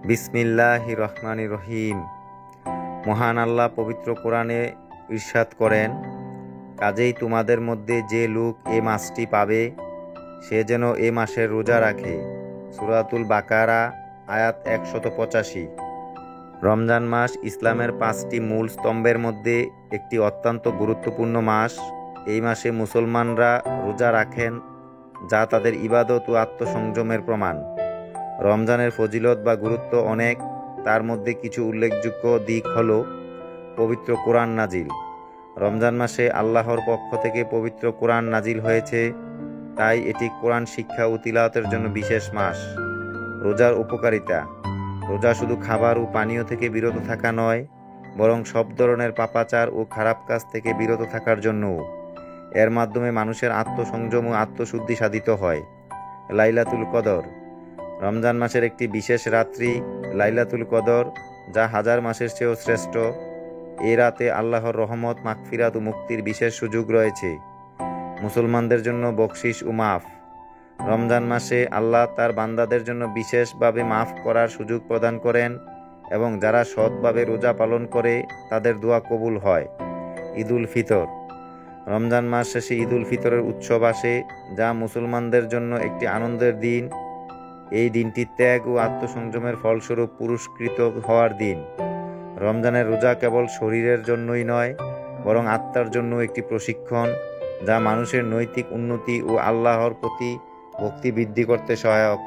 বিসমিল্লাহির রহমানির রহিম। মহান আল্লাহ পবিত্র কোরআনে ইরশাদ করেন, কাজেই তোমাদের মধ্যে যে লোক এ মাসটি পাবে সে যেন এ মাসের রোজা রাখে। সূরাতুল বাকারা আয়াত 185। রমজান মাস ইসলামের 5টি মূল স্তম্ভের মধ্যে একটি অত্যন্ত গুরুত্বপূর্ণ মাস। এই মাসে মুসলমানরা রোজা রাখেন, যা তাদের ইবাদত ও আত্মসংযমের প্রমাণ। রমজানের ফজিলত বা গুরুত্ব অনেক, তার মধ্যে কিছু উল্লেখযোগ্য দিক হল পবিত্র কোরআন নাজিল। রমজান মাসে আল্লাহর পক্ষ থেকে পবিত্র কোরআন নাজিল হয়েছে, তাই এটি কোরআন শিক্ষা ও তিলাওয়াতের জন্য বিশেষ মাস। রোজার উপকারিতা: রোজা শুধু খাবার ও পানীয় থেকে বিরত থাকা নয়, বরং সব ধরনের পাপাচার ও খারাপ কাজ থেকে বিরত থাকার জন্যও। এর মাধ্যমে মানুষের আত্মসংযম ও আত্মশুদ্ধি সাধিত হয়। লাইলাতুল কদর: রমজান মাসের একটি বিশেষ রাত্রি লাইলাতুল কদর, যা হাজার মাসের চেয়েও শ্রেষ্ঠ। এই রাতে আল্লাহর রহমত, মাগফিরাত ও মুক্তির বিশেষ সুযোগ রয়েছে। মুসলমানদের জন্য বকশিশ ও মাফ: রমজান মাসে আল্লাহ তার বান্দাদের জন্য বিশেষভাবে মাফ করার সুযোগ প্রদান করেন এবং যারা সৎভাবে রোজা পালন করে তাদের দোয়া কবুল হয়। ঈদুল ফিতর: রমজান মাস শেষে ঈদুল ফিতরের উৎসব আসে, যা মুসলমানদের জন্য একটি আনন্দের দিন। এই দিনটি ত্যাগ ও আত্মসংযমের ফলস্বরূপ পুরস্কৃত হওয়ার দিন। রমজানের রোজা কেবল শরীরের জন্যই নয়, বরং আত্মার জন্য একটি প্রশিক্ষণ, যা মানুষের নৈতিক উন্নতি ও আল্লাহর প্রতি ভক্তি বৃদ্ধি করতে সহায়ক।